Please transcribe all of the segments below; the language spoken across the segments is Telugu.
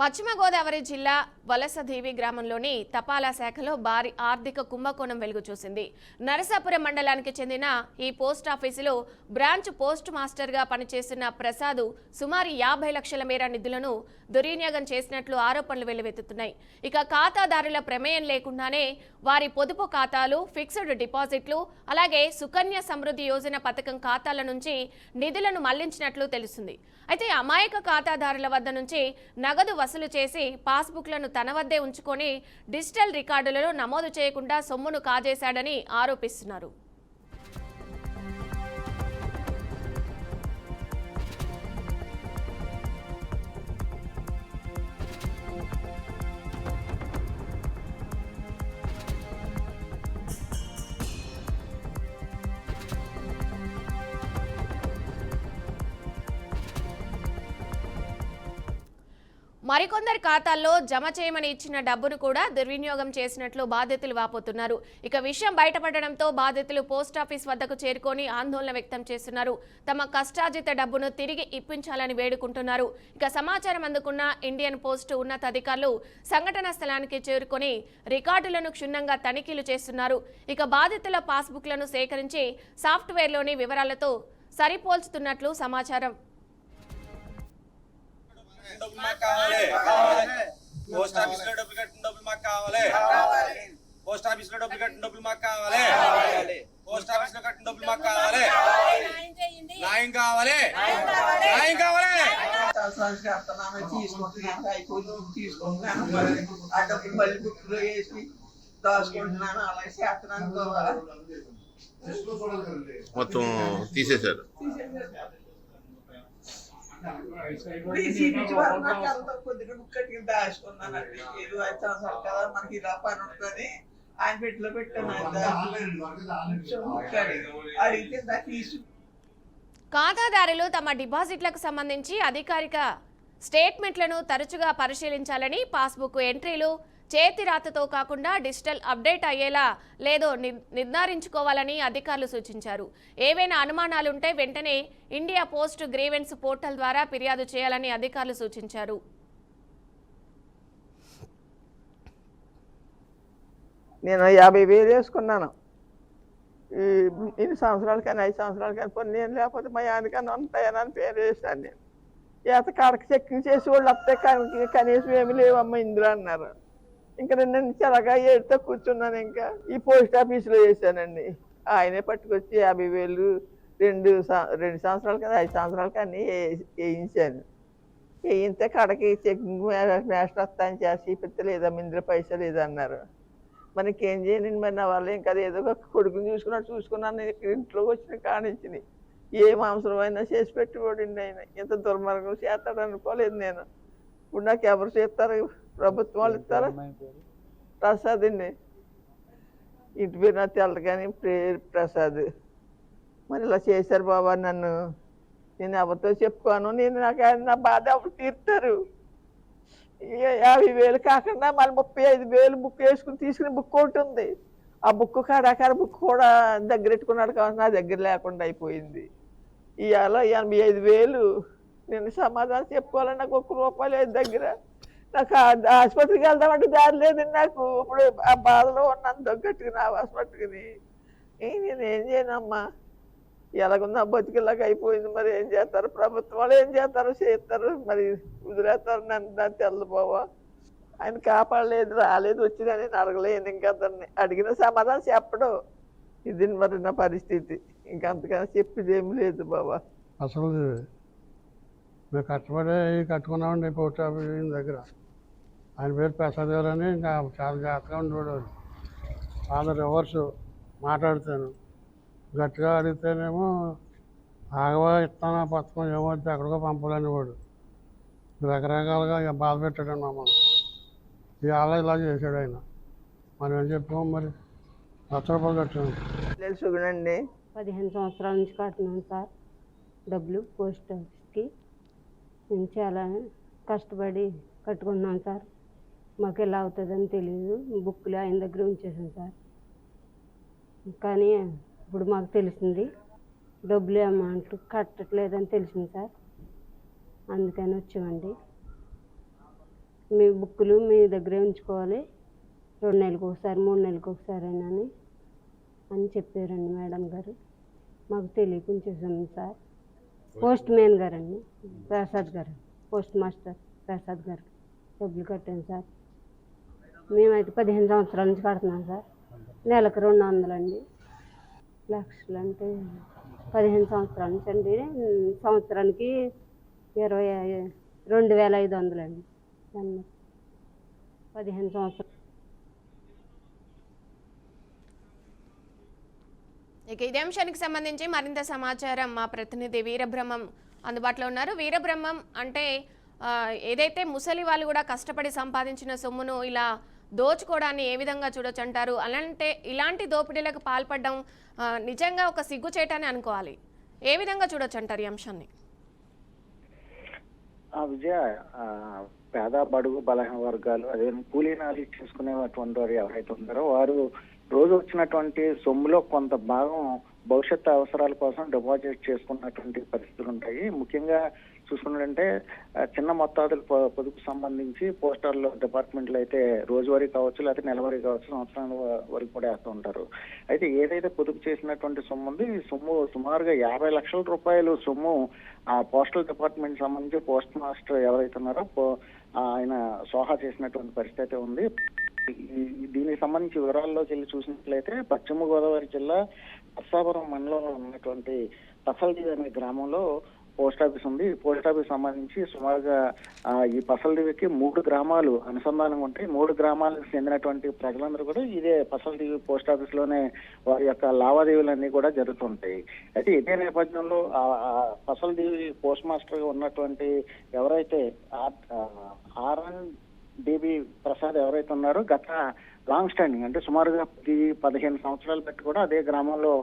పశ్చిమ గోదావరి జిల్లా వలసధీవి గ్రామంలోని తపాలా శాఖలో భారీ ఆర్థిక కుంభకోణం వెలుగు చూసింది. నరసాపురం మండలానికి చెందిన ఈ పోస్ట్ ఆఫీసులో బ్రాంచ్ పోస్ట్ మాస్టర్ గా పనిచేస్తున్న ప్రసాద్ సుమారు 50 లక్షల మేర నిధులను దుర్వినియోగం చేసినట్లు ఆరోపణలు వెల్లువెత్తుతున్నాయి. ఇక ఖాతాదారుల ప్రమేయం లేకుండానే వారి పొదుపు ఖాతాలు, ఫిక్స్డ్ డిపాజిట్లు, అలాగే సుకన్య సమృద్ధి యోజన పథకం ఖాతాల నుంచి నిధులను మళ్లించినట్లు తెలుస్తుంది. అయితే అమాయక ఖాతాదారుల వద్ద నుంచి నగదు వసూలు చేసి పాస్బుక్లను తన వద్దే ఉంచుకొని డిజిటల్ రికార్డులలో నమోదు చేయకుండా సొమ్మును కాజేశాడని ఆరోపిస్తున్నారు. మరికొందరి ఖాతాల్లో జమ చేయమని ఇచ్చిన డబ్బును కూడా దుర్వినియోగం చేసినట్లు బాధితులు వాపోతున్నారు. ఇక విషయం బయటపడడంతో బాధితులు పోస్టాఫీస్ వద్దకు చేరుకొని ఆందోళన వ్యక్తం చేస్తున్నారు. తమ కష్టార్జిత డబ్బును తిరిగి ఇప్పించాలని వేడుకుంటున్నారు. ఇక సమాచారం అందుకున్న ఇండియన్ పోస్ట్ ఉన్నతాధికారులు సంఘటన స్థలానికి చేరుకొని రికార్డులను క్షుణ్ణంగా తనిఖీలు చేస్తున్నారు. ఇక బాధితుల పాస్బుక్లను సేకరించి సాఫ్ట్వేర్లోని వివరాలతో సరిపోల్చుతున్నట్లు సమాచారం. పోస్ట్ ఆఫీస్ లో డబ్బులు కట్టిన డబ్బులు మాకు కావాలి. పోస్ట్ ఆఫీస్ లో డబ్బులు కట్టిన డబ్బులు మాకు కావాలి. పోస్ట్ ఆఫీస్ లో కట్టిన డబ్బులు మాకు కావాలి. న్యాయం కావాలి. న్యాయం కావాలి. తీసుకుంటున్నాను ఆ డబ్బులు మళ్ళీ బుక్లో వేసి దాచుకుంటున్నాను. అలాగే చేస్తున్నాను. మొత్తం తీసేశారు. కొద్దిగా బుక్ కట్టి దాచుకున్నానండి. ఏదో 5 సంవత్సరాలు కదా మనకి ఇలా పని ఉంటుంది ఆయన పెట్టిలో పెట్టాను. అడిగితే తీసు ఖాతాదారులు తమ డిపాజిట్లకు సంబంధించి అధికారిక స్టేట్మెంట్లను తరచుగా పరిశీలించాలని, పాస్బుక్ ఎంట్రీలు చేతి రాతతో కాకుండా డిజిటల్ అప్డేట్ అయ్యేలా లేదో నిర్ధారించుకోవాలని అధికారులు సూచించారు. ఏవైనా అనుమానాలుంటే వెంటనే ఇండియా పోస్ట్ గ్రీవెన్స్ పోర్టల్ ద్వారా ఫిర్యాదు చేయాలని అధికారులు సూచించారు. నేను 50,000 వేసుకున్నాను. ఇన్ని సంవత్సరాలు కానీ 5 సంవత్సరాలు కానీ కొన్ని నేను లేకపోతే మా యానికన్నా ఉంటాయని పేరు వేసాను. నేను ఈత కాడకి చెక్కింగ్ చేసి వాళ్ళు వస్తే కనీసం ఏమి లేవమ్మా ఇందులో అన్నారు. ఇంకా 2 నుంచి అలాగా ఏడుతో కూర్చున్నాను. ఇంకా ఈ పోస్ట్ ఆఫీసులో వేసానండి. ఆయనే పట్టుకొచ్చి 50,000 2 సంవత్సరాలు కదా 5 సంవత్సరాలు కానీ వేయించాను. వేయితే కడకి చెక్కింగ్ నేషనల్ వస్తా అని చేసి లేదమ్మా ఇందులో పైసా లేదన్నారు. మనకి ఏం చేయనండి. మరి నా వాళ్ళు ఇంకా ఏదో కొడుకుని చూసుకున్నాను. ఇంట్లోకి వచ్చిన కానించింది ఏ మాంసమైనా చేసి పెట్టుకోడండి. ఆయన ఇంత దుర్మార్గం చేస్తాడు అనుకోలేదు నేను. ఇప్పుడు నాకు ఎవరు చేస్తారు? ప్రభుత్వం వాళ్ళు ఇస్తారా? ప్రసాద్ అండి. ఇంటి పేరు నాకు తెలదు కానీ ప్రసాద్. మరి ఇలా చేశారు బాబా నన్ను. నేను ఎవరితో చెప్పుకోను. నాకు నా బాధ ఎవరు తీరుతారు? 50,000 కాకుండా మళ్ళీ 35,000 బుక్ వేసుకుని తీసుకుని బుక్ ఒకటి ఉంది. ఆ బుక్ కాడాకాడ బుక్ కూడా దగ్గర పెట్టుకున్నాడు కాబట్టి నా దగ్గర లేకుండా అయిపోయింది. ఇవాళ 85,000 నేను సమాధానం చెప్పుకోవాలని నాకు ₹1 లేదు దగ్గర. నాకు ఆసుపత్రికి వెళ్దామంటే దారి లేదండి నాకు. ఇప్పుడు ఆ బాధలో ఉన్నాను దగ్గట్టుకుని ఆ ఆసుపత్రికి. నేను ఏం చేయనమ్మా? ఎలాగుందా బతికిలాగా అయిపోయింది. మరి ఏం చేస్తారు? ప్రభుత్వం వాళ్ళు ఏం చేస్తారు? మరి వదిలేస్తారు నన్ను తెల్లబోవా. ఆయన కాపాడలేదు, రాలేదు, వచ్చినా నేను అడగలేదు. ఇంకా అతన్ని అడిగిన సమాధానం చెప్పడం. ఇది మరి నా పరిస్థితి. ఇంకా అంతకన్నా చెప్పేది ఏమి లేదు బాబా. అసలు మేము కష్టపడి కట్టుకున్నామండి పోస్ట్ ఆఫీస్ దగ్గర. ఆయన పేరు ప్రసాద్ గారు అని. ఇంకా చాలా జాగ్రత్తగా ఉండేవాడు. చాలా రివర్స్ మాట్లాడుతాను. గట్టిగా అడిగితేనేమో ఆగవా ఇస్తాను ఆ పథకం ఏమవుతుంది ఎక్కడికో పంపాలనేవాడు. రకరకాలుగా బాధ పెట్టాడు మమ్మల్ని. ఇవాళ ఇలా చేశాడు ఆయన. మనం ఏం చెప్పాము? మరి ₹1,00,000 కట్టాము. తెలుసునండి. 15 సంవత్సరాల నుంచి కట్టినాను సార్ డబ్బులు పోస్ట్ ఆఫీస్కి. నేను చాలా కష్టపడి కట్టుకున్నాను సార్. మాకు ఎలా అవుతుందని తెలియదు. బుక్లు ఆయన దగ్గర ఉంచేసాను సార్. కానీ ఇప్పుడు మాకు తెలిసింది డబ్బులు అమౌంట్ కట్టట్లేదని తెలిసింది సార్. అందుకని వచ్చామండి. మీ బుక్కులు మీ దగ్గరే ఉంచుకోవాలి, 2 నెలలకు ఒకసారి 3 నెలలకు ఒకసారి అని చెప్పారండి మేడం గారు. మాకు తెలియకుంచేసాం సార్. పోస్ట్ మ్యాన్ గారండి, ప్రసాద్ గారు, పోస్ట్ మాస్టర్ ప్రసాద్ గారు డబ్బులు కట్టాను సార్. మేమైతే 15 సంవత్సరాల నుంచి కడుతున్నాం సార్. నెలకు 200 అండి. లక్షలు అంటే 15 సంవత్సరాల నుంచి అండి. సంవత్సరానికి 22,500 అండి. 15 సంవత్సరాలు. ఇక ఇదే అంశానికి సంబంధించి మరింత సమాచారం మా ప్రతినిధి వీరబ్రహ్మం అందుబాటులో ఉన్నారు. వీరబ్రహ్మం, అంటే ఏదైతే ముసలి వాళ్ళు కూడా కష్టపడి సంపాదించిన సొమ్మును ఇలా దోచుకోవడాన్ని ఏ విధంగా చూడొచ్చు అంటారు? అలాంటి ఇలాంటి దోపిడీలకు పాల్పడడం నిజంగా ఒక సిగ్గుచేటని అనుకోవాలి. ఏ విధంగా చూడొచ్చు అంటారు ఈ అంశాన్ని? విజయ, పేద బడుగు బలహీన వర్గాలు, అదే కూలీ నాలి చేసుకునేటువంటి వారు ఎవరైతే ఉన్నారో వారు రోజు వచ్చినటువంటి సొమ్ములో కొంత భాగం భవిష్యత్తు అవసరాల కోసం డిపాజిట్ చేసుకున్నటువంటి పరిస్థితులు ఉంటాయి. ముఖ్యంగా చూసుకున్నట్లంటే చిన్న మొత్తాదులు పొదుపు సంబంధించి పోస్టల్ డిపార్ట్మెంట్లు అయితే రోజువారీ కావచ్చు, లేకపోతే నెలవారీ కావచ్చు, సంవత్సరాల వరకు కూడా వేస్తూ ఉంటారు. అయితే ఏదైతే పొదుపు చేసినటువంటి సొమ్ము ఉంది, ఈ సొమ్ము సుమారుగా 50 లక్షల రూపాయలు సొమ్ము ఆ పోస్టల్ డిపార్ట్మెంట్ సంబంధించి పోస్ట్ మాస్టర్ ఎవరైతే ఉన్నారో ఆయన సోహా చేసినటువంటి పరిస్థితి ఉంది. దీనికి సంబంధించి వివరాల్లోకి వెళ్ళి చూసినట్లయితే పశ్చిమ గోదావరి జిల్లా నర్సాపురం మండలంలో ఉన్నటువంటి పసల్ది అనే గ్రామంలో పోస్ట్ ఆఫీస్ ఉంది. ఈ పోస్ట్ ఆఫీస్ సంబంధించి సుమారుగా ఈ పసల్దివికి 3 గ్రామాలు అనుసంధానం ఉంటాయి. 3 గ్రామాలకు చెందినటువంటి ప్రజలందరూ కూడా ఇదే పసల్దివి పోస్ట్ ఆఫీస్ లోనే వారి యొక్క లావాదేవీలన్నీ కూడా జరుగుతుంటాయి. అయితే ఇదే నేపథ్యంలో పసల్దివి పోస్ట్ మాస్టర్ గా ఉన్నటువంటి ఎవరైతే DB ప్రసాద్ ఎవరైతే ఉన్నారో గత లాంగ్ స్టాండింగ్ అంటే సుమారుగా 15 సంవత్సరాలు పెట్టి కూడా అదే గ్రామంలో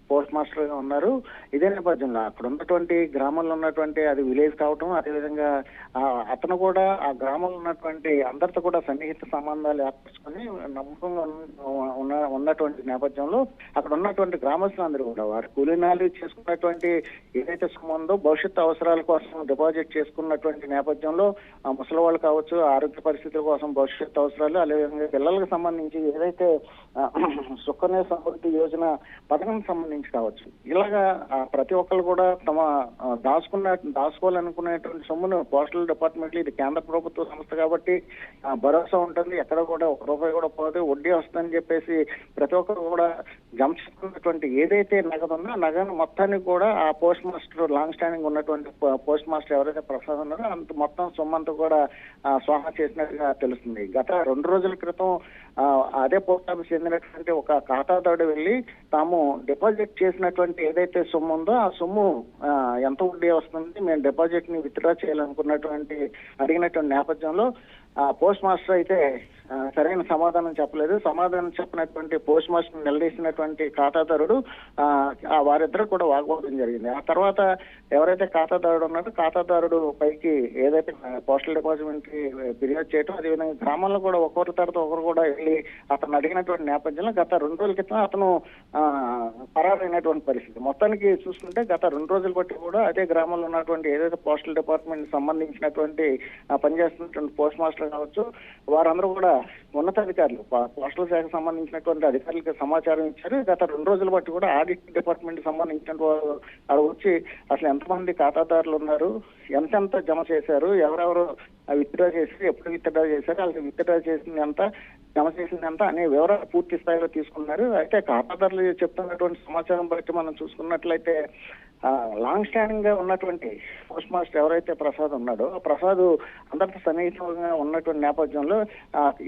పోస్ట్ మాస్టర్ గా ఉన్నారు. ఇదే నేపథ్యంలో అక్కడ ఉన్నటువంటి గ్రామంలో ఉన్నటువంటి అది విలేజ్ కావటం, అదేవిధంగా అతను కూడా ఆ గ్రామంలో ఉన్నటువంటి అందరితో కూడా సన్నిహిత సంబంధాలు ఏర్పరచుకొని నమ్మకంగా ఉన్నటువంటి నేపథ్యంలో అక్కడ ఉన్నటువంటి గ్రామస్తులందరూ కూడా వారి కూలీనాలు చేసుకున్నటువంటి ఏదైతే సొమ్ముందో భవిష్యత్తు అవసరాల కోసం డిపాజిట్ చేసుకున్నటువంటి నేపథ్యంలో ముసలి వాళ్ళు కావచ్చు, ఆరోగ్య పరిస్థితుల కోసం భవిష్యత్తు అవసరాలు, అదేవిధంగా పిల్లలకు సంబంధించి ఏదైతే సుకన్య సమృద్ధి యోజన పథకం సంబంధించి కావచ్చు, ఇలాగా ప్రతి ఒక్కరు కూడా తమ దాచుకోవాలనుకునేటువంటి సొమ్మును పోస్టల్ డిపార్ట్మెంట్, ఇది కేంద్ర ప్రభుత్వ సంస్థ కాబట్టి భరోసా ఉంటుంది, ఎక్కడ కూడా 1 రూపాయి కూడా పోతే వడ్డీ వస్తుందని చెప్పేసి ప్రతి ఒక్కరు కూడా జమ చేసుకున్నటువంటి ఏదైతే నగదు ఉందో ఆ నగదు మొత్తాన్ని కూడా ఆ పోస్ట్ మాస్టర్ లాంగ్ స్టాండింగ్ ఉన్నటువంటి పోస్ట్ మాస్టర్ ఎవరైతే ప్రసాద్ ఉన్నారో అంత మొత్తం సొమ్మంతా కూడా స్వాహా చేసినట్టుగా తెలుస్తుంది. గత 2 రోజుల క్రితం అదే పోస్ట్ ఆఫీస్ చెందినటువంటి ఒక ఖాతాదారుడు వెళ్ళి తాము డిపాజిట్ చేసినటువంటి ఏదైతే సొమ్ము ఉందో ఆ సొమ్ము ఎంత వడ్డీ వస్తుంది, మేము డిపాజిట్ ని విత్డ్రా చేయాలనుకున్నటువంటి అడిగినటువంటి నేపథ్యంలో పోస్ట్ మాస్టర్ అయితే సరైన సమాధానం చెప్పలేదు. సమాధానం చెప్పినటువంటి పోస్ట్ మాస్టర్ నిలదీసినటువంటి ఖాతాదారుడు వారిద్దరు కూడా వాగ్వాదం జరిగింది. ఆ తర్వాత ఎవరైతే ఖాతాదారుడు ఉన్నారో ఖాతాదారుడు పైకి ఏదైతే పోస్టల్ డిపార్ట్మెంట్ కి ఫిర్యాదు చేయటం, అదేవిధంగా గ్రామంలో కూడా ఒకరి తర్వాత ఒకరు కూడా వెళ్ళి అతను అడిగినటువంటి నేపథ్యంలో గత 2 రోజుల క్రితం అతను పరారైనటువంటి పరిస్థితి. మొత్తానికి చూసుకుంటే గత 2 రోజులు బట్టి కూడా అదే గ్రామంలో ఉన్నటువంటి ఏదైతే పోస్టల్ డిపార్ట్మెంట్ సంబంధించినటువంటి పనిచేస్తున్నటువంటి పోస్ట్ మాస్టర్ కావచ్చు, వారందరూ కూడా ఉన్నతాధికారులు పోస్టల్ శాఖకు సంబంధించినటువంటి అధికారులకు సమాచారం ఇచ్చారు. గత 2 రోజుల బట్టి కూడా ఆడిట్ డిపార్ట్మెంట్ సంబంధించిన వారు అక్కడ వచ్చి అసలు ఎంతమంది ఖాతాదారులు ఉన్నారు, ఎంతెంత జమ చేశారు, ఎవరెవరు విత్డ్రా చేసి ఎప్పుడు విత్డ్రా చేశారు, వాళ్ళకి విత్డ్రా చేసింది ఎంత, జమ చేసింది ఎంత అనే వివరాలు పూర్తి స్థాయిలో తీసుకున్నారు. అయితే ఖాతాదారులు చెప్తున్నటువంటి సమాచారం బట్టి మనం చూసుకున్నట్లయితే లాంగ్ స్టాండింగ్ గా ఉన్నటువంటి పోస్ట్ మాస్టర్ ఎవరైతే ప్రసాద్ ఉన్నాడో ఆ ప్రసాద్ అందరితో సన్నిహితంగా ఉన్నటువంటి నేపథ్యంలో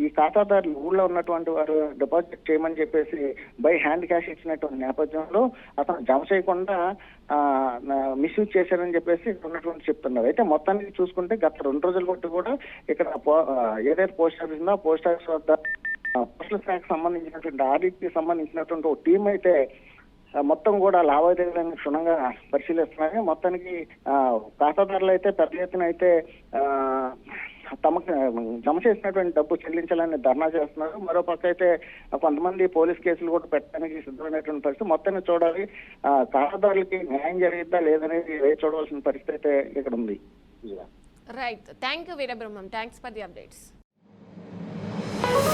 ఈ ఖాతాదారులు ఊళ్ళో ఉన్నటువంటి వారు డిపాజిట్ చేయమని చెప్పేసి బై హ్యాండ్ క్యాష్ ఇచ్చినటువంటి నేపథ్యంలో అతను జమ చేయకుండా మిస్యూజ్ చేశారని చెప్పేసి ఉన్నటువంటి చెప్తున్నారు. అయితే మొత్తానికి చూసుకుంటే గత 2 రోజుల బట్టి కూడా ఇక్కడ ఏదైతే పోస్ట్ ఆఫీస్ ఉందో పోస్ట్ ఆఫీస్ వద్ద పోస్టల్ శాఖకు సంబంధించినటువంటి ఆడిట్ కి సంబంధించినటువంటి ఒక టీం అయితే మొత్తం కూడా లావాదేవీలను క్షుణ్ణంగా పరిశీలిస్తున్నారు. మొత్తానికి ఖాతాదారులు అయితే పెద్ద ఎత్తున అయితే తమకు జమ చేసినటువంటి డబ్బు చెల్లించాలని ధర్నా చేస్తున్నారు. మరో పక్క అయితే కొంతమంది పోలీస్ కేసులు కూడా పెట్టడానికి సిద్ధమైనటువంటి పరిస్థితి. మొత్తాన్ని చూడాలి, ఖాతాదారులకి న్యాయం జరిగిద్దా లేదనేది చూడవలసిన పరిస్థితి అయితే ఇక్కడ ఉంది. Right, thank you Veerabrahmam, thanks for the updates. తెలిపారు.